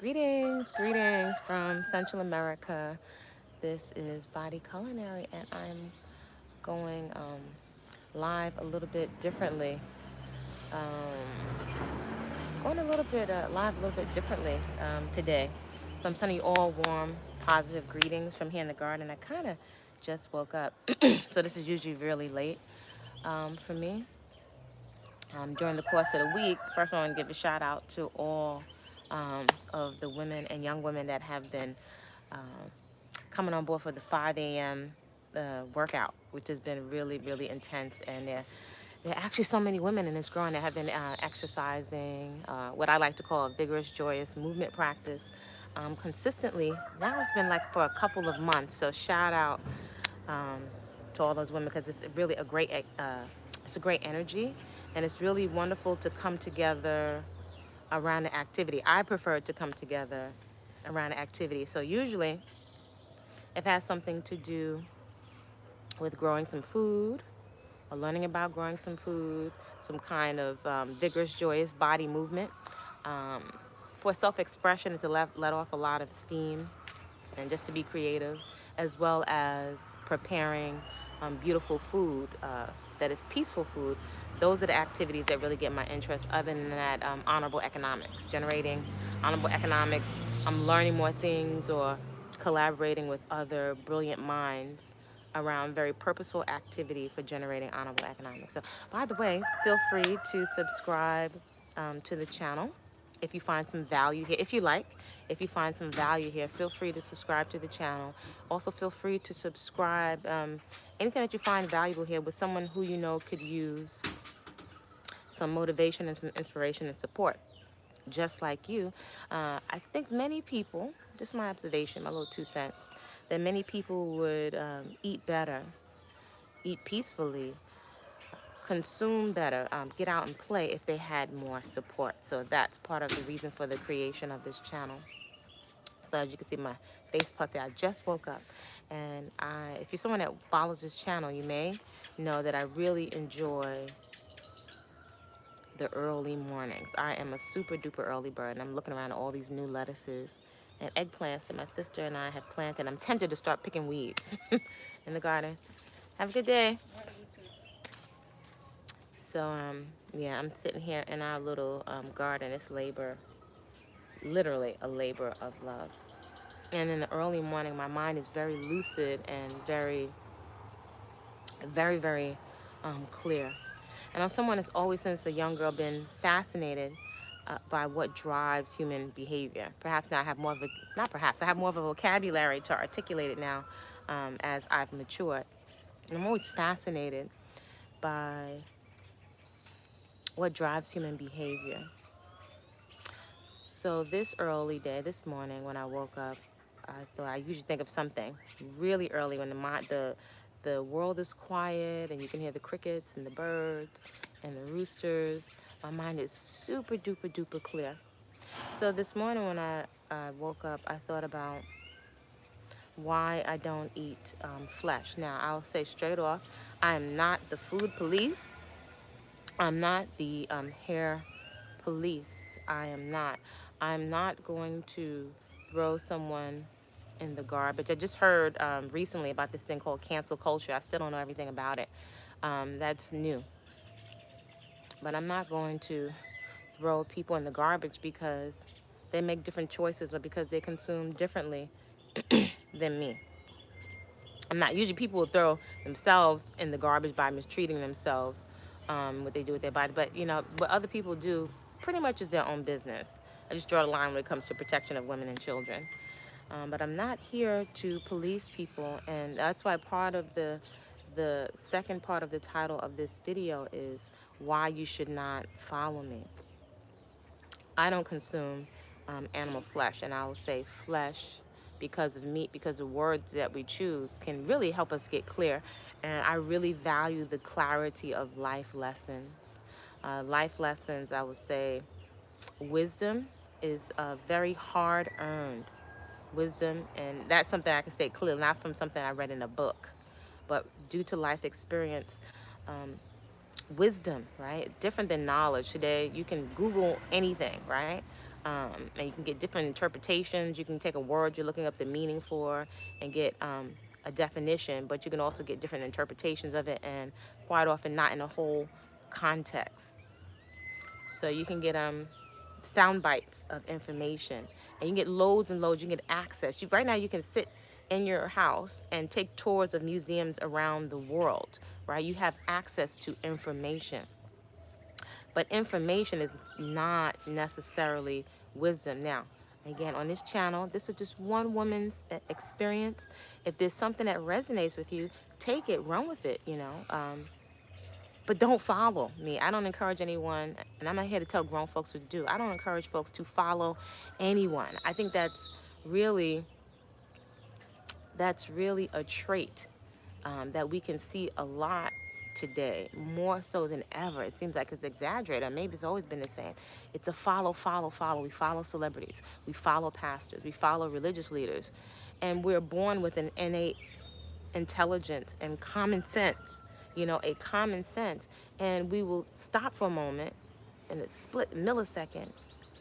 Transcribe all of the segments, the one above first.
Greetings from Central America. This is Body-Culinary, and I'm going live a little bit differently. Going a little bit live a little bit differently today. So I'm sending you all warm, positive greetings from here in the garden. I kind of just woke up, so this is usually really late for me. During the course of the week, first I want to give a shout out to all of the women and young women that have been coming on board for the 5 a.m. Workout, which has been really, really intense. And there are actually so many women in this growing that have been exercising what I like to call a vigorous, joyous movement practice consistently. Now it's been like for a couple of months. So shout out um, to all those women because it's really it's a great energy, and it's really wonderful to come together around the activity. I prefer to come together around the activity. So usually it has something to do with growing some food or learning about growing some food, some kind of vigorous, joyous body movement um, for self-expression and to let off a lot of steam and just to be creative, as well as preparing beautiful food that is peaceful food. Those are the activities that really get my interest. Other than that, honorable economics, generating honorable economics. I'm learning more things or collaborating with other brilliant minds around very purposeful activity for generating honorable economics. So, by the way, feel free to subscribe to the channel if you find some value here. If you find some value here, feel free to subscribe to the channel. Also, feel free to subscribe anything that you find valuable here with someone who you know could use some motivation and some inspiration and support, just like you. I think many people, just my observation, my little 2 cents, that many people would eat better, eat peacefully, consume better, get out and play if they had more support. So that's part of the reason for the creation of this channel. So as you can see, my face puffy. I just woke up, and if you're someone that follows this channel, you may know that I really enjoy the early mornings. I am a super duper early bird, and I'm looking around at all these new lettuces and eggplants that my sister and I have planted. I'm tempted to start picking weeds in the garden. Have a good day. So, yeah, I'm sitting here in our little garden. It's labor, literally a labor of love. And in the early morning, my mind is very lucid and very clear. And I'm someone that's always, since a young girl, been fascinated by what drives human behavior. Perhaps now I have more of a, not perhaps, I have more of a vocabulary to articulate it now as I've matured. And I'm always fascinated by what drives human behavior. So this early day, this morning when I woke up, I thought I usually think of something really early when the world is quiet and you can hear the crickets and the birds and the roosters. My mind is super duper duper clear. So this morning when I woke up, I thought about why I don't eat flesh. Now I'll say straight off, I am not the food police. I'm not the hair police. I am not. I'm not going to throw someone in the garbage. I just heard recently about this thing called cancel culture. I still don't know everything about it. That's new. But I'm not going to throw people in the garbage because they make different choices or because they consume differently than me. I'm not. Usually people will throw themselves in the garbage by mistreating themselves, what they do with their body. But, you know, what other people do pretty much is their own business. I just draw the line when it comes to protection of women and children. But I'm not here to police people, and that's why part of the second part of the title of this video is why you should not follow me. I don't consume animal flesh, and I will say flesh because of meat, because the words that we choose can really help us get clear. And I really value the clarity of life lessons. Life lessons, I would say, wisdom is very hard earned wisdom, and that's something I can say clearly, not from something I read in a book, but due to life experience. Wisdom, right? Different than knowledge. Today, you can Google anything, right? And you can get different interpretations. You can take a word you're looking up the meaning for and get a definition, but you can also get different interpretations of it, and quite often not in a whole context. So you can get sound bites of information, and you can get loads and loads. You can get access. Right now you can sit in your house and take tours of museums around the world, right? You have access to information. But information is not necessarily wisdom. Now, again, on this channel, this is just one woman's experience. If there's something that resonates with you, take it, run with it, you know. But don't follow me. I don't encourage anyone, and I'm not here to tell grown folks what to do. I don't encourage folks to follow anyone. I think really, that's really a trait that we can see a lot today, more so than ever. It seems like it's exaggerated. Maybe it's always been the same. It's a follow, follow, follow. We follow celebrities. We follow pastors. We follow religious leaders. And we're born with an innate intelligence and common sense, you know, a common sense. And we will stop for a moment in a split millisecond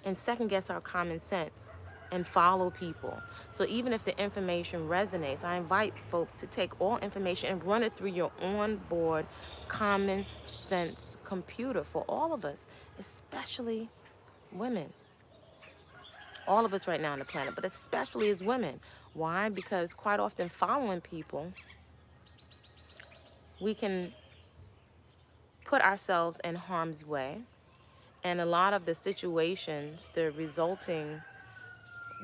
and second guess our common sense and follow people. So even if the information resonates, I invite folks to take all information and run it through your onboard common sense computer for all of us, especially women. All of us right now on the planet, but especially as women. Why? Because quite often following people, we can put ourselves in harm's way. And a lot of the situations, the resulting,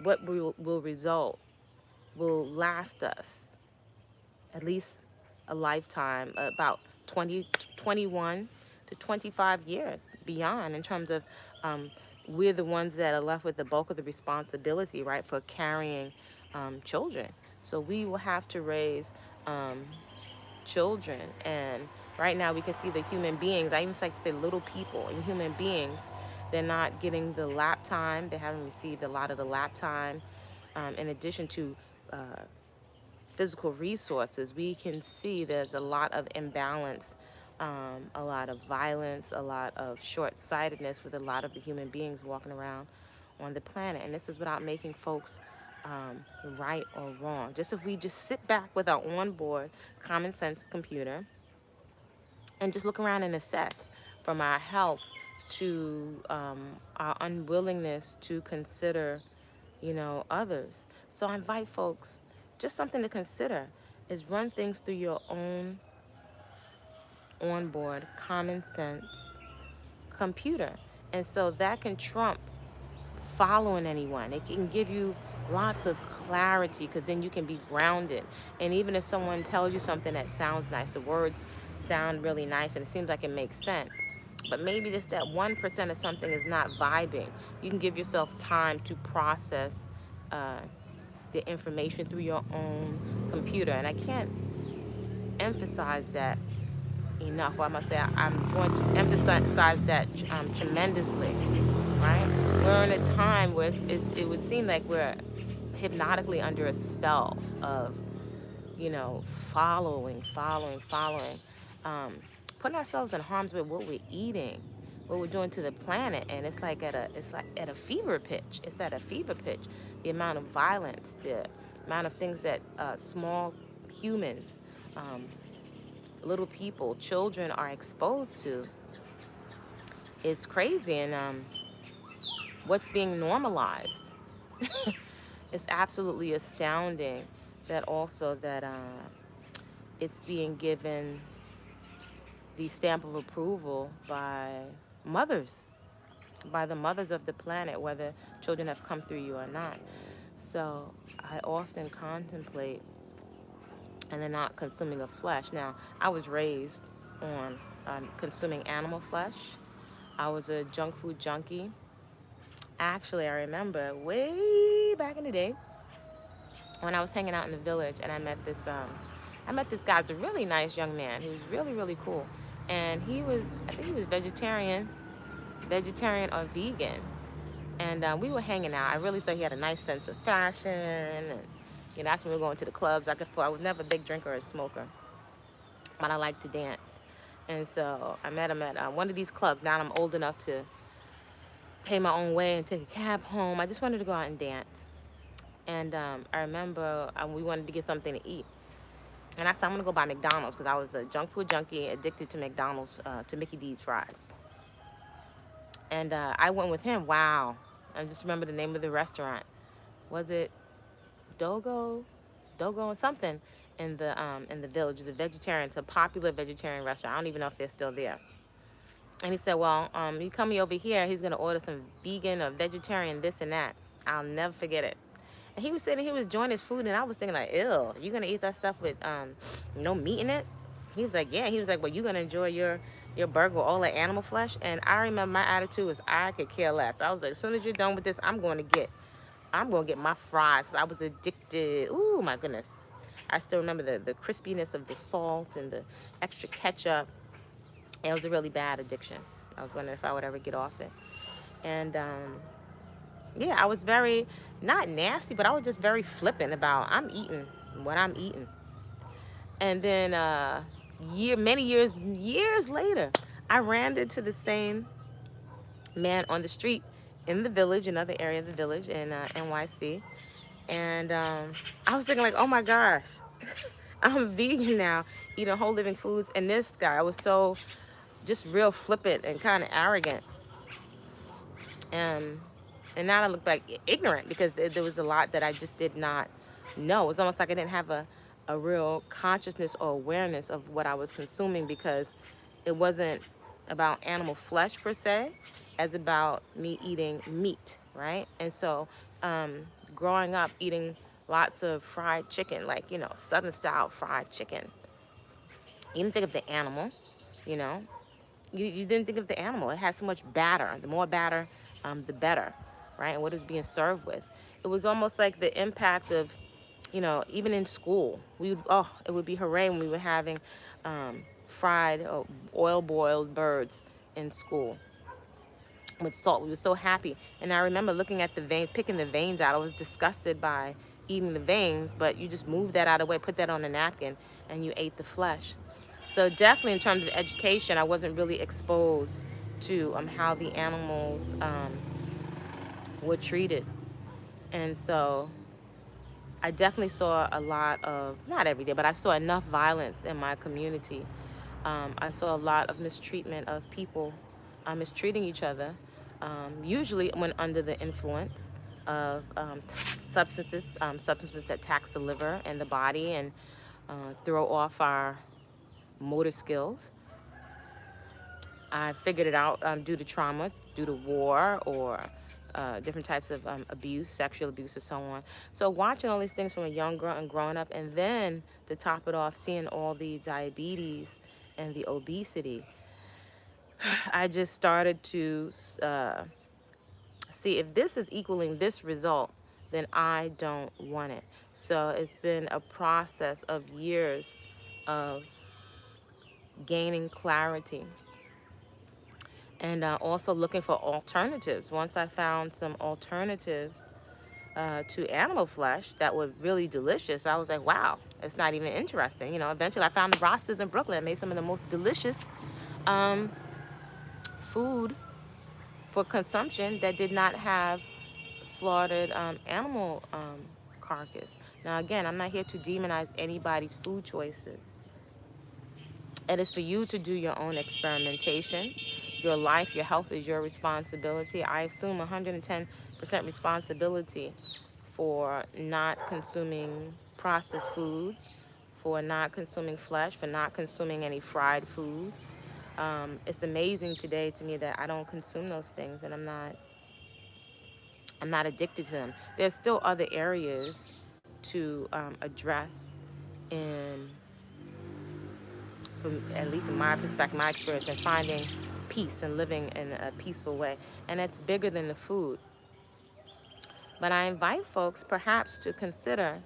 what will result, will last us at least a lifetime, about 21 to 25 years beyond, in terms of we're the ones that are left with the bulk of the responsibility, right, for carrying children. So we will have to raise children. And right now we can see the human beings, I even like to say little people and human beings, they're not getting the lap time. They haven't received a lot of the lap time. In addition to physical resources, we can see there's a lot of imbalance, a lot of violence, a lot of short-sightedness with a lot of the human beings walking around on the planet. And this is without making folks right or wrong. Just if we just sit back with our onboard common sense computer and just look around and assess, from our health to our unwillingness to consider, you know, others. So I invite folks, just something to consider is run things through your own onboard common sense computer. And so that can trump following anyone. It can give you lots of clarity, because then you can be grounded. And even if someone tells you something that sounds nice, the words sound really nice and it seems like it makes sense, but maybe just that 1% of something is not vibing, you can give yourself time to process the information through your own computer. And I can't emphasize that enough. Well, I must say I'm going to emphasize that tremendously, right? We're in a time where it would seem like we're hypnotically under a spell of, you know, following, putting ourselves in harm's way, what we're eating, what we're doing to the planet. And it's like at a fever pitch. It's at a fever pitch. The amount of violence, the amount of things that small humans, little people, children are exposed to is crazy. And what's being normalized. It's absolutely astounding that also that it's being given the stamp of approval by mothers, by the mothers of the planet, whether children have come through you or not. So I often contemplate, and they're not consuming of flesh. Now, I was raised on consuming animal flesh. I was a junk food junkie. Actually, I remember way back in the day when I was hanging out in the village, and I met this guy. He was a really nice young man. He was really, really cool. And I think he was vegetarian or vegan. And we were hanging out. I really thought he had a nice sense of fashion. And, you know, that's when we were going to the clubs. I was never a big drinker or a smoker, but I liked to dance. And so I met him at one of these clubs. Now I'm old enough to pay my own way and take a cab home. I just wanted to go out and dance. And I remember we wanted to get something to eat. And I said, I'm going to go by McDonald's because I was a junk food junkie, addicted to McDonald's, to Mickey D's fries. And I went with him. Wow. I just remember the name of the restaurant. Was it Dogo and something in the village? It's a vegetarian, it's a popular vegetarian restaurant. I don't even know if they're still there. And he said, well, you coming over here, he's gonna order some vegan or vegetarian this and that. I'll never forget it. And he was sitting, he was enjoying his food, and I was thinking like, ew, you gonna eat that stuff with no meat in it? He was like, yeah. He was like, well, you gonna enjoy your burger with all the animal flesh? And I remember my attitude was I could care less. I was like, as soon as you're done with this, I'm gonna get my fries. I was addicted. Ooh, my goodness. I still remember the crispiness of the salt and the extra ketchup. It was a really bad addiction. I was wondering if I would ever get off it. And yeah, I was very, not nasty, but I was just very flippant about I'm eating what I'm eating. And then many years later, I ran into the same man on the street in the village, another area of the village in NYC. And I was thinking like, oh my gosh, I'm vegan now, eating whole living foods. And this guy was so just real flippant and kind of arrogant. And now I look back ignorant because there was a lot that I just did not know. It was almost like I didn't have a real consciousness or awareness of what I was consuming, because it wasn't about animal flesh per se, as about me eating meat, right? And so growing up eating lots of fried chicken, like, Southern style fried chicken, you didn't think of the animal, you know. You didn't think of the animal. It had so much batter. The more batter, the better, right? And what it was being served with. It was almost like the impact of, even in school, it would be hooray when we were having fried or oil-boiled birds in school with salt. We were so happy. And I remember looking at the veins, picking the veins out. I was disgusted by eating the veins, but you just moved that out of the way, put that on a napkin, and you ate the flesh. So definitely in terms of education, I wasn't really exposed to how the animals were treated. And so I definitely saw a lot of, not every day, but I saw enough violence in my community. I saw a lot of mistreatment of people mistreating each other, usually when under the influence of substances that tax the liver and the body and throw off our motor skills. I figured it out due to trauma, due to war, or different types of abuse, sexual abuse, and so on. So watching all these things from a young girl and growing up, and then to top it off, seeing all the diabetes and the obesity, I just started to see if this is equaling this result, then I don't want it. So it's been a process of years of gaining clarity and also looking for alternatives. Once I found some alternatives to animal flesh that were really delicious, I was like, wow, it's not even interesting. Eventually I found the Rostas in Brooklyn that made some of the most delicious food for consumption that did not have slaughtered animal carcass. Now again, I'm not here to demonize anybody's food choices. It is for you to do your own experimentation. Your life, your health is your responsibility. I assume 110% responsibility for not consuming processed foods, for not consuming flesh, for not consuming any fried foods. It's amazing today to me that I don't consume those things, and I'm not addicted to them. There's still other areas to address from at least in my perspective, my experience, in finding peace and living in a peaceful way. And it's bigger than the food. But I invite folks perhaps to consider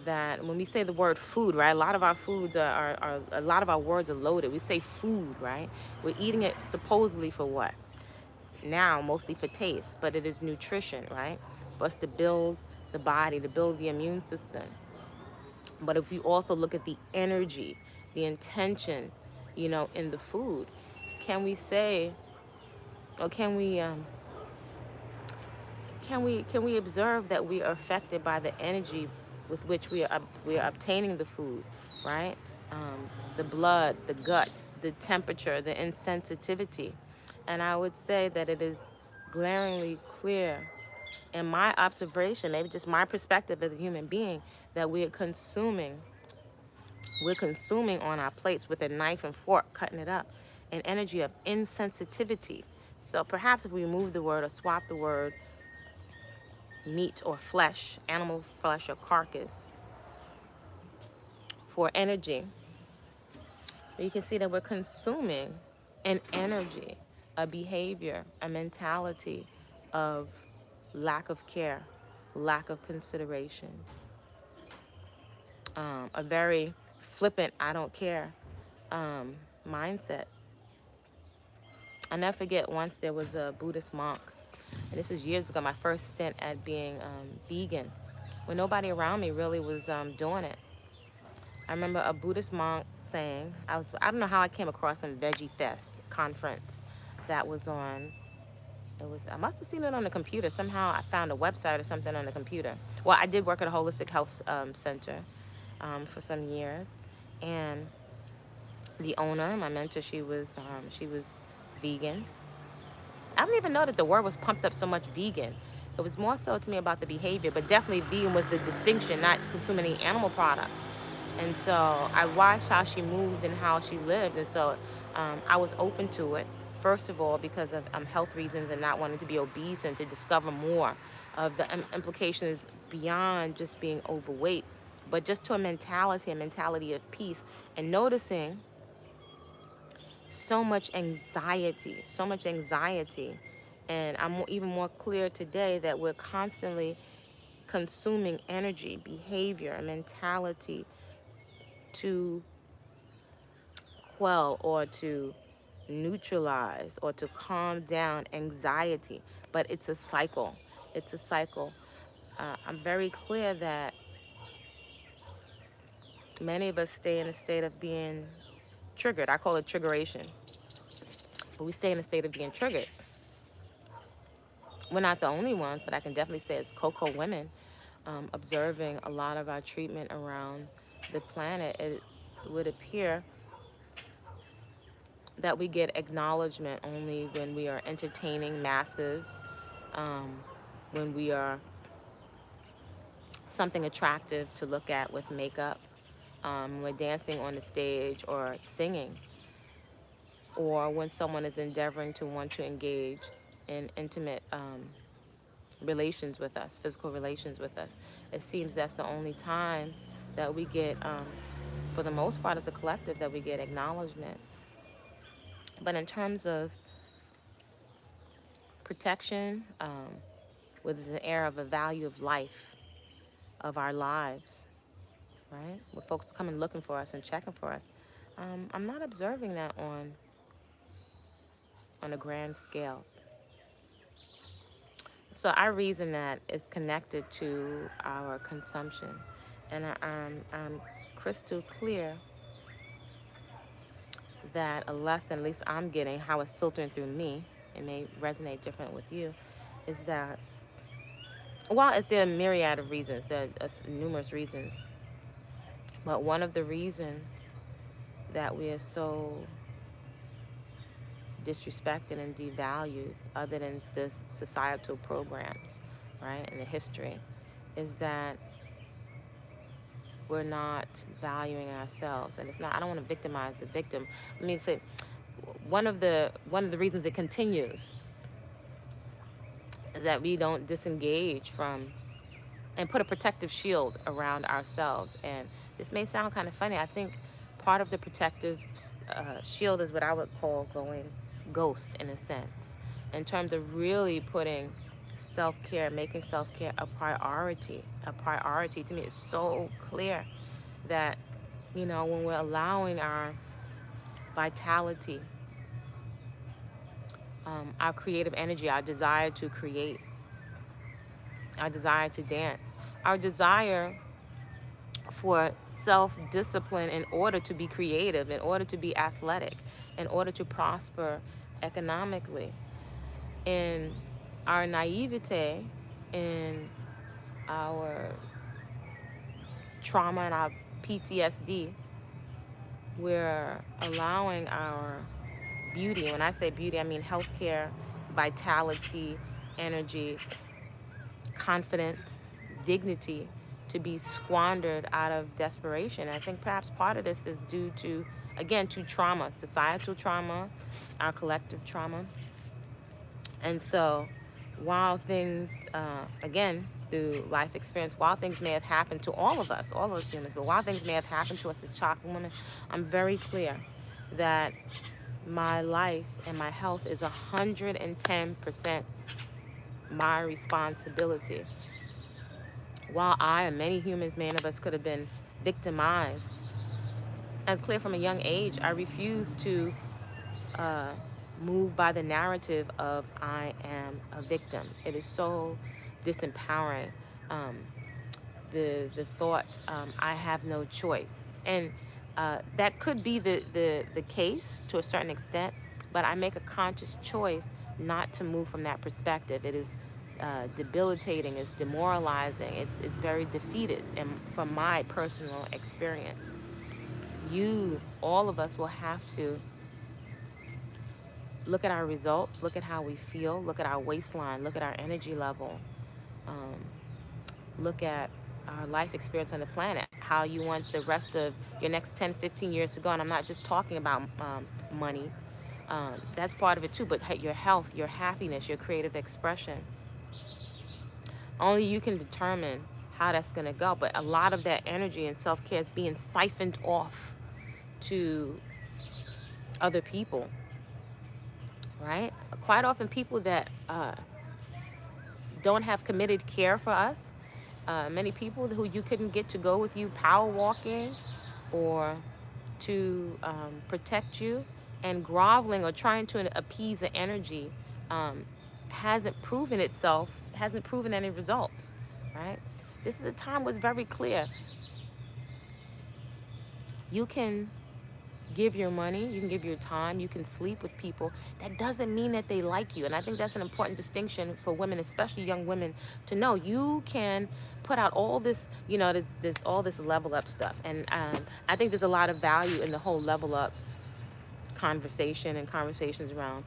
that when we say the word food, right, a lot of our foods are a lot of our words are loaded. We say food, right? We're eating it supposedly for what? Now, mostly for taste, but it is nutrition, right? For us to build the body, to build the immune system. But if you also look at the energy, the intention, in the food, can we say, or can we can we observe that we are affected by the energy with which we are obtaining the food, right? The blood, the guts, the temperature, the insensitivity, and I would say that it is glaringly clear in my observation, maybe just my perspective as a human being, that we're consuming on our plates with a knife and fork, cutting it up, an energy of insensitivity. So perhaps if we move the word or swap the word meat or flesh, animal flesh or carcass, for energy, you can see that we're consuming an energy, a behavior, a mentality of lack of care, lack of consideration, a very flippant, I don't care mindset. I never forget, once there was a Buddhist monk, and this was years ago, my first stint at being vegan, when nobody around me really was doing it. I remember a Buddhist monk saying, I don't know how I came across some Veggie Fest conference that was on, I must have seen it on the computer. Somehow I found a website or something on the computer. Well, I did work at a holistic health center for some years, and the owner, my mentor, she was vegan. I don't even know that the word was pumped up so much vegan. It was more so to me about the behavior, but definitely vegan was the distinction, not consuming any animal products. And so I watched how she moved and how she lived. And so I was open to it, first of all, because of health reasons and not wanting to be obese, and to discover more of the implications beyond just being overweight, but just to a mentality of peace, and noticing so much anxiety. And I'm even more clear today that we're constantly consuming energy, behavior, and mentality to quell or to neutralize or to calm down anxiety. But it's a cycle. It's a cycle. I'm very clear that many of us stay in a state of being triggered. I call it triggeration. But we stay in a state of being triggered. We're not the only ones, but I can definitely say as cocoa women, observing a lot of our treatment around the planet, it would appear that we get acknowledgement only when we are entertaining masses, when we are something attractive to look at with makeup, we're dancing on the stage or singing, or when someone is endeavoring to want to engage in intimate relations with us, physical relations with us. It seems that's the only time that we get, for the most part as a collective, that we get acknowledgement. But in terms of protection, with the air of a value of life, of our lives, right? With folks coming looking for us and checking for us, I'm not observing that on a grand scale. So I reason that it's connected to our consumption. And I'm crystal clear that a lesson, at least I'm getting, how it's filtering through me, it may resonate different with you, is that while there are a myriad of reasons, there are numerous reasons, but one of the reasons that we are so disrespected and devalued, other than the societal programs, right, and the history, is that we're not valuing ourselves. And it's not, I don't want to victimize the victim. Let me say, one of the reasons it continues is that we don't disengage from and put a protective shield around ourselves. And this may sound kind of funny. I think part of the protective shield is what I would call going ghost, in a sense, in terms of really putting self-care, making self-care a priority. A priority to me is so clear that, when we're allowing our vitality, our creative energy, our desire to create, our desire to dance, our desire for self-discipline in order to be creative, in order to be athletic, in order to prosper economically. In our naivete, in our trauma and our PTSD, we're allowing our beauty, when I say beauty, I mean healthcare, vitality, energy, confidence, dignity, to be squandered out of desperation. I think perhaps part of this is due to, again, to trauma, societal trauma, our collective trauma. And so, while things, again, through life experience, while things may have happened to all of us humans, but while things may have happened to us as chocolate women, I'm very clear that my life and my health is 110% my responsibility. While I and many humans, many of us, could have been victimized, and clear from a young age, I refuse to uh, move by the narrative of I am a victim. It is so disempowering. Um, the thought, I have no choice, and that could be the case to a certain extent, but I make a conscious choice not to move from that perspective. It is debilitating, it's demoralizing, it's very defeatist, and from my personal experience, all of us will have to look at our results, look at how we feel, look at our waistline, look at our energy level, um, look at our life experience on the planet, how you want the rest of your next 10, 15 years to go. And I'm not just talking about money. That's part of it too, but your health, your happiness, your creative expression. Only you can determine how that's going to go. But a lot of that energy and self-care is being siphoned off to other people, right? Quite often people that don't have committed care for us, many people who you couldn't get to go with you power walking or to protect you, and groveling or trying to appease the energy hasn't proven itself, hasn't proven any results, right? This is a time was very clear. You can give your money, you can give your time, you can sleep with people. That doesn't mean that they like you. And I think that's an important distinction for women, especially young women, to know. You can put out all this, this all this level up stuff. And I think there's a lot of value in the whole level up conversation and conversations around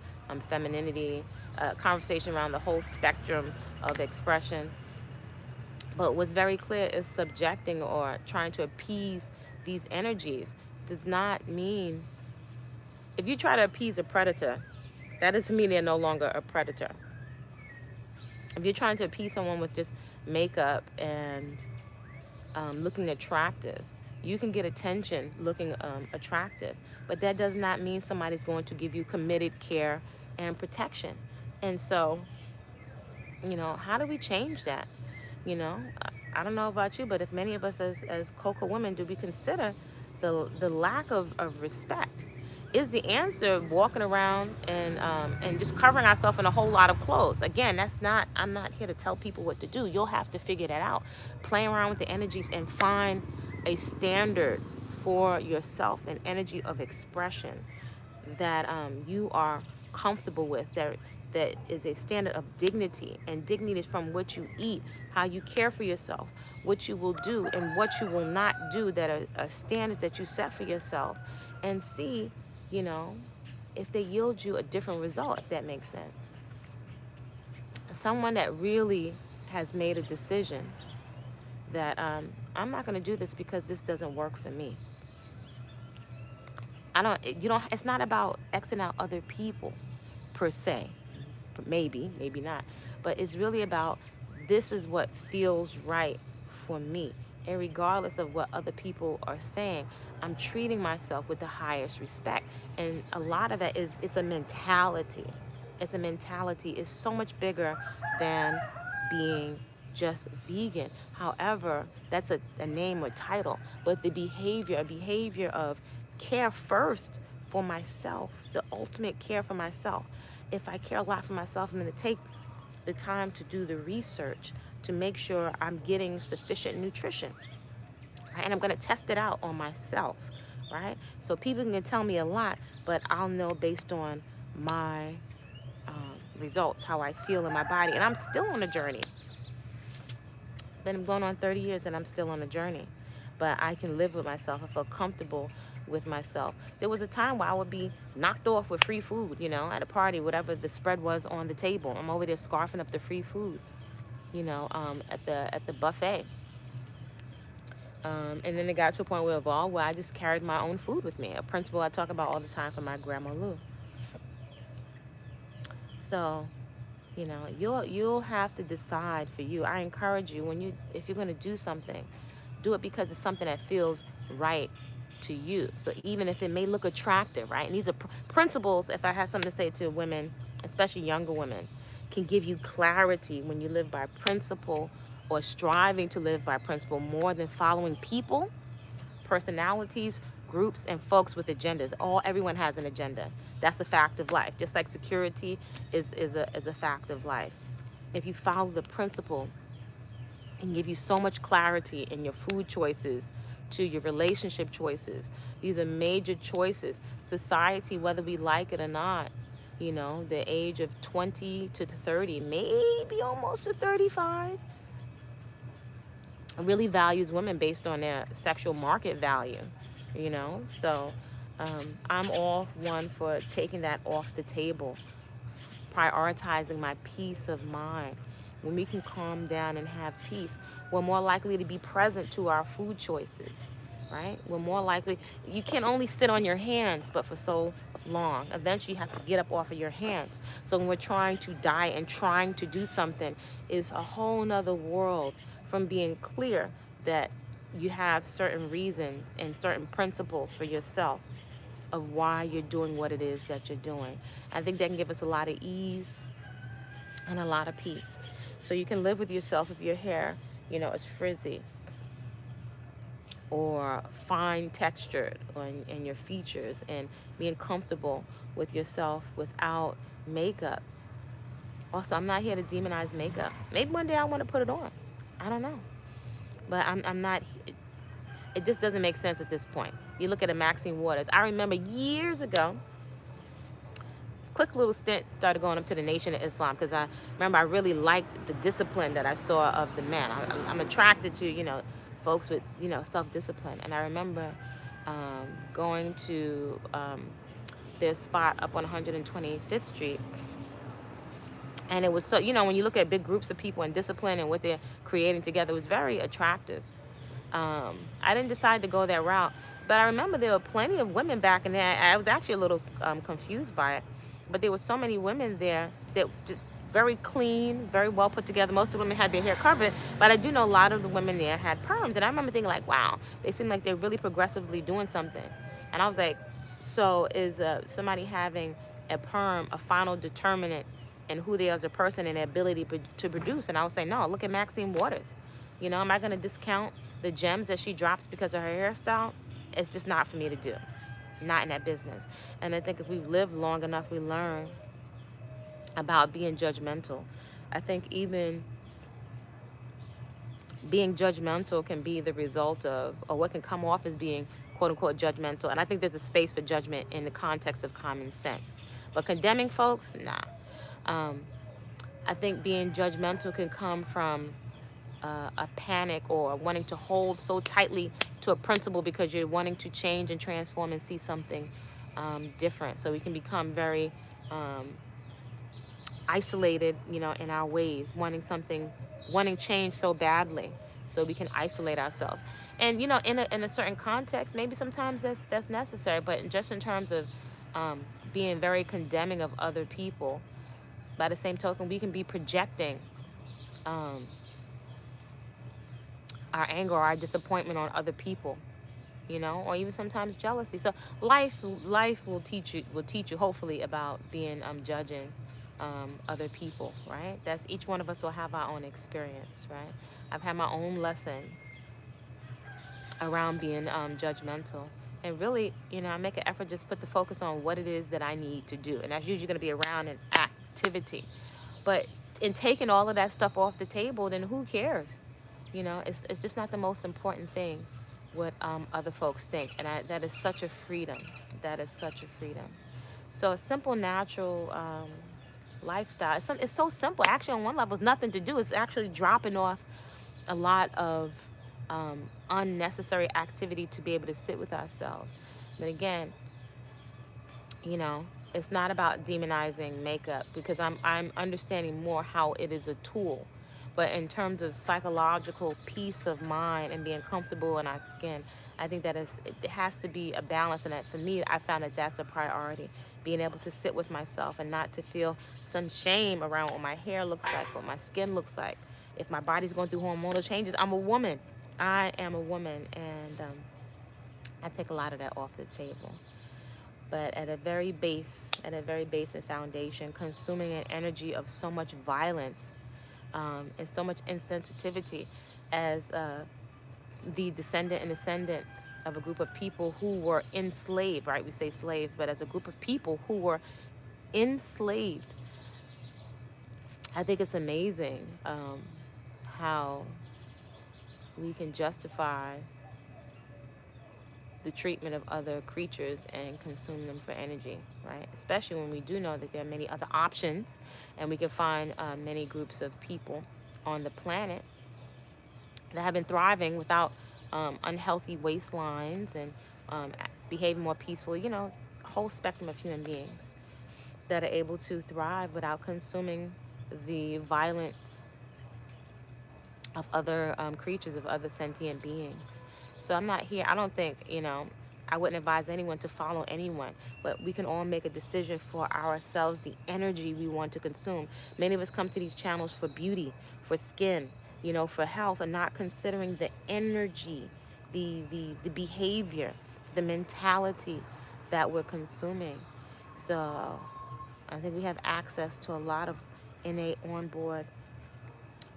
femininity, conversation around the whole spectrum of expression. But what's very clear is subjecting or trying to appease these energies does not mean, if you try to appease a predator, that doesn't mean they're no longer a predator. If you're trying to appease someone with just makeup and looking attractive, you can get attention looking attractive, but that does not mean somebody's going to give you committed care and protection. And so, how do we change that? I don't know about you, but if many of us as cocoa women, do we consider the lack of respect? Is the answer walking around and just covering ourselves in a whole lot of clothes? Again, I'm not here to tell people what to do. You'll have to figure that out. Play around with the energies and find a standard for yourself, an energy of expression that you are comfortable with, that is a standard of dignity, and dignity is from what you eat, how you care for yourself, what you will do and what you will not do, that are standards that you set for yourself, and see, if they yield you a different result, if that makes sense. Someone that really has made a decision that I'm not going to do this because this doesn't work for me. It's not about Xing out other people per se, maybe not, but it's really about, this is what feels right for me. And regardless of what other people are saying, I'm treating myself with the highest respect. And a lot of that it's a mentality. It's a mentality. It's so much bigger than being just vegan. However, that's a name or title, but a behavior of care first for myself, the ultimate care for myself. If I care a lot for myself, I'm going to take the time to do the research to make sure I'm getting sufficient nutrition, right? And I'm going to test it out on myself, right? So people can tell me a lot, but I'll know based on my results, how I feel in my body. And I'm still on a journey. been going on 30 years and I'm still on a journey. But I can live with myself. I feel comfortable with myself. There was a time where I would be knocked off with free food, at a party, whatever the spread was on the table. I'm over there scarfing up the free food, at the buffet. And then it got to a point where it evolved where I just carried my own food with me. A principle I talk about all the time from my grandma Lou. So, you'll have to decide for you. I encourage you, if you're going to do something, do it because it's something that feels right to you. So even if it may look attractive, right? And these are principles. If I had something to say to women, especially younger women, can give you clarity when you live by principle or striving to live by principle more than following people, personalities, groups, and folks with agendas. Everyone has an agenda. That's a fact of life. Just like security is a fact of life. If you follow the principle and give you so much clarity in your food choices to your relationship choices, these are major choices. Society, whether we like it or not, the age of 20 to 30, maybe almost to 35, really values women based on their sexual market value, So I'm all one for taking that off the table, prioritizing my peace of mind. When we can calm down and have peace, we're more likely to be present to our food choices, right? We're more likely, you can only sit on your hands, but for so long. Eventually you have to get up off of your hands. So when we're trying to diet and trying to do something, is a whole nother world from being clear that you have certain reasons and certain principles for yourself of why you're doing what it is that you're doing. I think that can give us a lot of ease and a lot of peace. So you can live with yourself if your hair, is frizzy or fine textured and your features, and being comfortable with yourself without makeup. Also, I'm not here to demonize makeup. Maybe one day I want to put it on. I don't know. But I'm not, it just doesn't make sense at this point. You look at a Maxine Waters. I remember years ago, quick little stint started going up to the Nation of Islam because I remember I really liked the discipline that I saw of the men. I'm attracted to, folks with, self-discipline. And I remember going to their spot up on 125th Street. And it was so, when you look at big groups of people and discipline and what they're creating together, it was very attractive. I didn't decide to go that route, but I remember there were plenty of women back in there. I was actually a little confused by it, but there were so many women there that just very clean, very well put together. Most of the women had their hair covered, but I do know a lot of the women there had perms. And I remember thinking like, wow, they seem like they're really progressively doing something. And I was like, so is somebody having a perm a final determinant in who they are as a person and their ability to produce? And I would say, no, look at Maxine Waters. Am I going to discount the gems that she drops because of her hairstyle? It's just not for me to do. Not in that business. And I think if we've lived long enough, we learn about being judgmental. I think even being judgmental can be the result of, or what can come off as being quote unquote judgmental. And I think there's a space for judgment in the context of common sense. But condemning folks, nah. I think being judgmental can come from a panic or wanting to hold so tightly to a principle because you're wanting to change and transform and see something different. So we can become very isolated, in our ways, wanting change so badly, so we can isolate ourselves. And in a certain context, maybe sometimes that's necessary. But just in terms of being very condemning of other people, by the same token, we can be projecting our anger or our disappointment on other people, or even sometimes jealousy. So life will teach you hopefully about being judging other people, right? That's each one of us will have our own experience, right? I've had my own lessons around being judgmental. And really, I make an effort just put the focus on what it is that I need to do. And that's usually going to be around an activity. But in taking all of that stuff off the table, then who cares? It's just not the most important thing what other folks think. And that is such a freedom. That is such a freedom. So a simple, natural lifestyle. It's so simple. Actually, on one level, it's nothing to do. It's actually dropping off a lot of unnecessary activity to be able to sit with ourselves. But again, you know, it's not about demonizing makeup, because I'm understanding more how it is a tool. But in terms of psychological peace of mind and being comfortable in our skin, I think that it has to be a balance. And that for me, I found that that's a priority. Being able to sit with myself and not to feel some shame around what my hair looks like, what my skin looks like. If my body's going through hormonal changes, I'm a woman. I am a woman, and I take a lot of that off the table. But at a very base and foundation, consuming an energy of so much violence and so much insensitivity as the descendant and ascendant of a group of people who were enslaved, right? We say slaves, but as a group of people who were enslaved. I think it's amazing how we can justify the treatment of other creatures and consume them for energy, right? Especially when we do know that there are many other options, and we can find many groups of people on the planet that have been thriving without unhealthy waistlines and behaving more peacefully. You know, a whole spectrum of human beings that are able to thrive without consuming the violence of other creatures, of other sentient beings. So I'm not here, I don't think, you know, I wouldn't advise anyone to follow anyone, but we can all make a decision for ourselves, the energy we want to consume. Many of us come to these channels for beauty, for skin, you know, for health, and not considering the energy, the behavior, the mentality that we're consuming. So I think we have access to a lot of innate onboard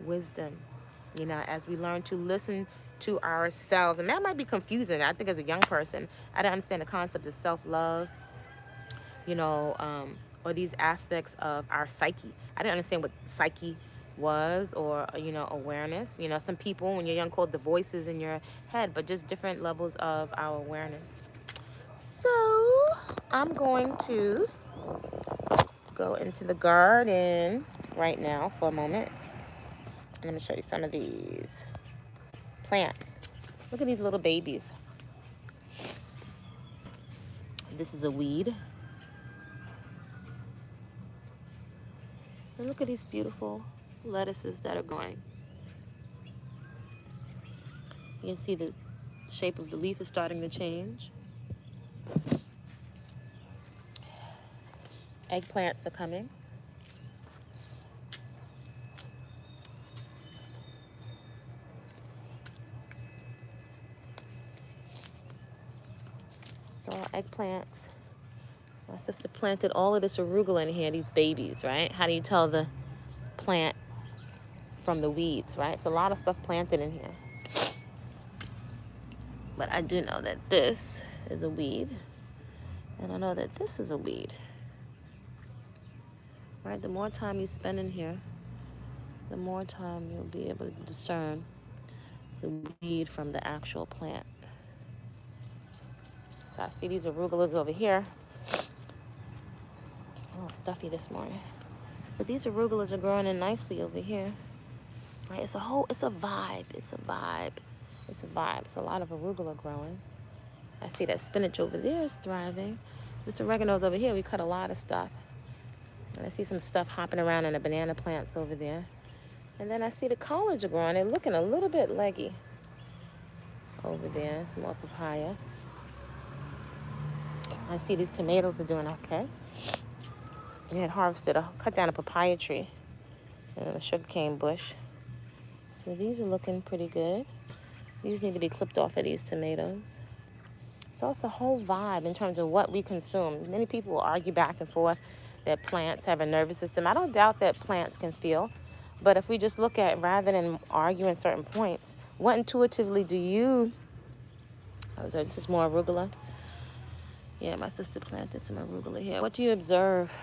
wisdom, you know, as we learn to listen to ourselves. And that might be confusing. I think as a young person, I didn't understand the concept of self-love, you know, or these aspects of our psyche. I didn't understand what psyche was, or, you know, awareness. You know, some people, when you're young, call it the voices in your head, but just different levels of our awareness. So I'm going to go into the garden right now for a moment. And I'm going to show you some of these plants. Look at these little babies. This is a weed. And look at these beautiful lettuces that are growing. You can see the shape of the leaf is starting to change. Eggplants are coming. All eggplants. My sister planted all of this arugula in here, these babies, right? How do you tell the plant from the weeds, right? It's a lot of stuff planted in here. But I do know that this is a weed. And I know that this is a weed. Right? The more time you spend in here, the more time you'll be able to discern the weed from the actual plant. So I see these arugulas over here. A little stuffy this morning. But these arugulas are growing in nicely over here. Right? It's a vibe. It's a vibe. It's a vibe. It's a lot of arugula growing. I see that spinach over there is thriving. This oregano's over here. We cut a lot of stuff. And I see some stuff hopping around in the banana plants over there. And then I see the collards are growing. They're looking a little bit leggy over there. Some more papaya. I see these tomatoes are doing okay. We had cut down a papaya tree and a sugarcane bush. So these are looking pretty good. These need to be clipped off of these tomatoes. So it's a whole vibe in terms of what we consume. Many people will argue back and forth that plants have a nervous system. I don't doubt that plants can feel. But if we just look at, rather than arguing certain points, what intuitively do you... Oh, this is more arugula. Yeah, my sister planted some arugula here. What do you observe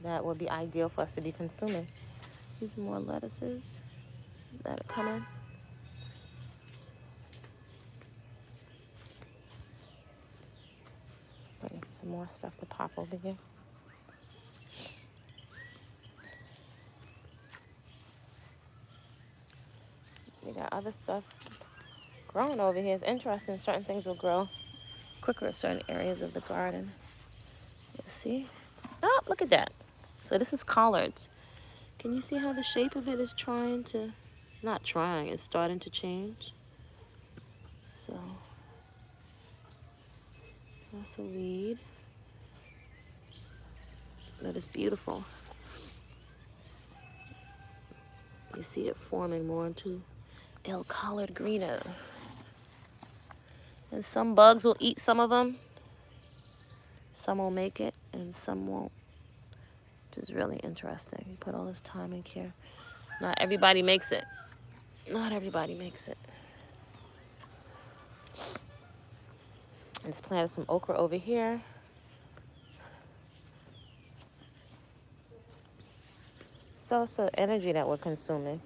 that would be ideal for us to be consuming? These more lettuces that are coming. Waiting for some more stuff to pop over here. We got other stuff growing over here. It's interesting. Certain things will grow quicker in certain areas of the garden. Let's see. Oh, look at that. So this is collards. Can you see how the shape of it is trying to, not trying, it's starting to change? So that's a weed. That is beautiful. You see it forming more into El Collard Greeno. And some bugs will eat some of them. Some will make it and some won't. Which is really interesting. You put all this time and care. Not everybody makes it. Not everybody makes it. I just planted some okra over here. So it's the energy that we're consuming.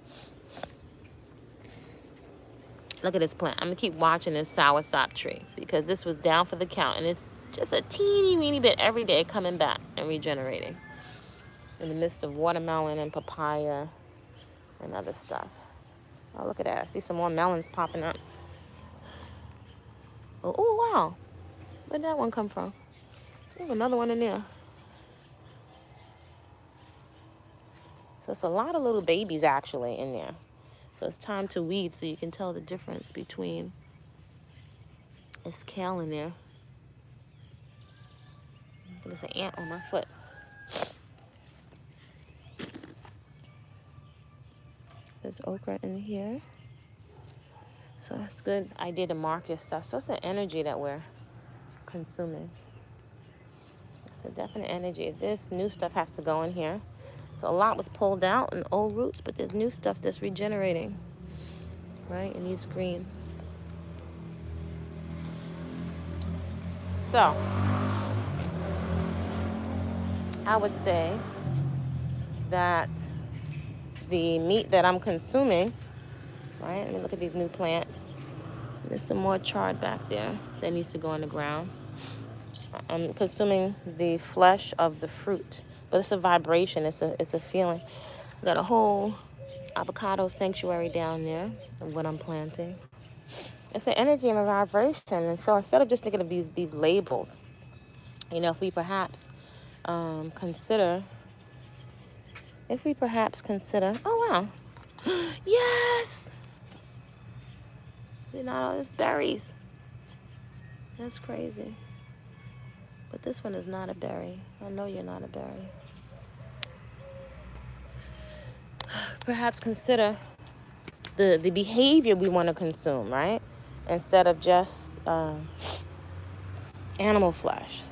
Look at this plant. I'm gonna keep watching this soursop tree because this was down for the count and it's just a teeny weeny bit every day coming back and regenerating in the midst of watermelon and papaya and other stuff. Oh, look at that. I see some more melons popping up. Oh, wow. Where'd that one come from? There's another one in there. So it's a lot of little babies actually in there. So it's time to weed so you can tell the difference between this kale in there. I think it's an ant on my foot. There's okra in here. So it's a good idea to mark your stuff. So it's an energy that we're consuming. It's a definite energy. This new stuff has to go in here. So a lot was pulled out in old roots, but there's new stuff that's regenerating, right, in these greens. So I would say that the meat that I'm consuming, right, let me look at these new plants. There's some more chard back there that needs to go in the ground. I'm consuming the flesh of the fruit, but it's a vibration, it's a feeling. Got a whole avocado sanctuary down there of what I'm planting. It's an energy and a vibration, and so instead of just thinking of these labels, you know, if we perhaps consider, oh wow, yes, you know, it's berries. That's crazy. But this one is not a berry. I know you're not a berry. Perhaps consider the behavior we want to consume, right? Instead of just animal flesh.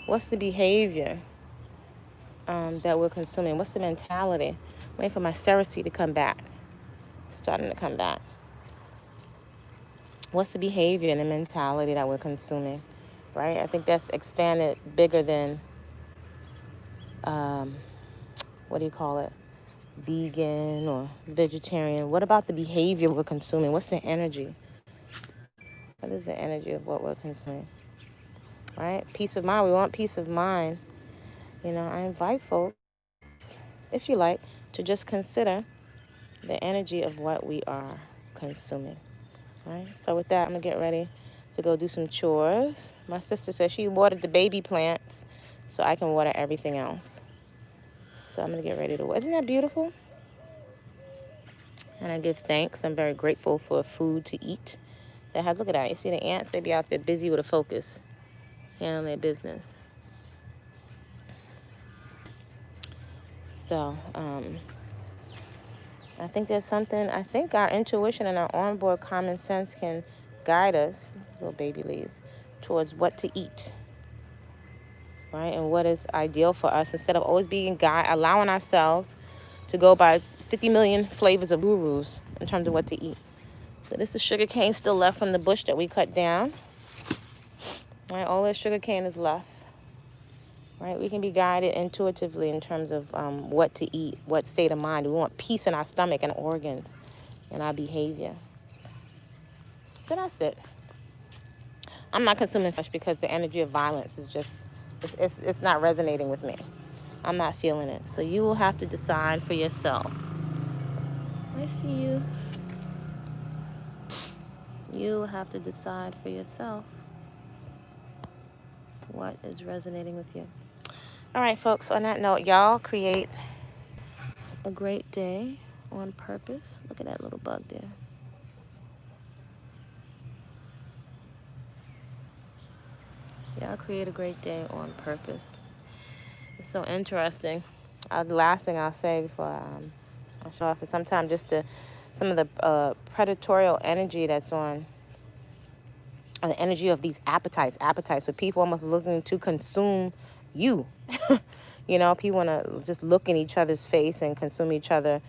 What's the behavior that we're consuming? What's the mentality? Waiting for my sericity to come back. Starting to come back. What's the behavior and the mentality that we're consuming, right? I think that's expanded bigger than, what do you call it? Vegan or vegetarian. What about the behavior we're consuming? What's the energy? What is the energy of what we're consuming? Right? Peace of mind. We want peace of mind. You know, I invite folks, if you like, to just consider the energy of what we are consuming. Right? So with that, I'm going to get ready to go do some chores. My sister said she watered the baby plants so I can water everything else. So I'm going to get ready to work. Isn't that beautiful? And I give thanks. I'm very grateful for food to eat. Look at that. You see the ants? They be out there busy with a focus, handling their business. So, I think there's something, I think our intuition and our onboard common sense can guide us, little baby leaves, towards what to eat, right? And what is ideal for us instead of always being allowing ourselves to go by 50 million flavors of gurus in terms of what to eat. So this is sugar cane still left from the bush that we cut down, right? All this sugar cane is left. Right, we can be guided intuitively in terms of what to eat, what state of mind. We want peace in our stomach and organs and our behavior. So that's it. I'm not consuming flesh because the energy of violence is just, it's not resonating with me. I'm not feeling it. So you will have to decide for yourself. I see you. You have to decide for yourself what is resonating with you. All right, folks, on that note, y'all create a great day on purpose. Look at that little bug there. Y'all create a great day on purpose. It's so interesting. The last thing I'll say before I show off is sometimes just some of the predatorial energy that's on, or the energy of these appetites with people almost looking to consume you. You know, people want to just look in each other's face and consume each other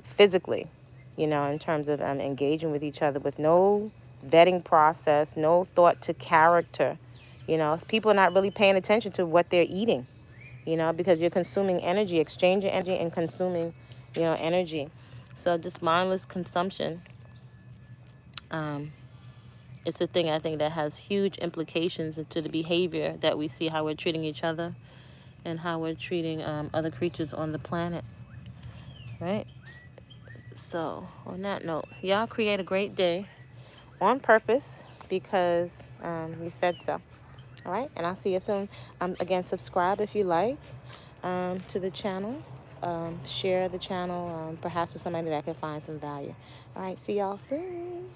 physically, you know, in terms of engaging with each other with no vetting process, no thought to character. You know, people are not really paying attention to what they're eating, you know, because you're consuming energy, exchanging energy and consuming, you know, energy. So just mindless consumption, it's a thing I think that has huge implications into the behavior that we see, how we're treating each other and how we're treating other creatures on the planet, right? So on that note, y'all create a great day on purpose because we said so. All right, and I'll see you soon. Again, subscribe if you like to the channel. Share the channel, perhaps with somebody that can find some value. All right, see y'all soon.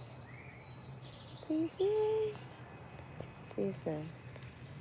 See you soon. See you soon.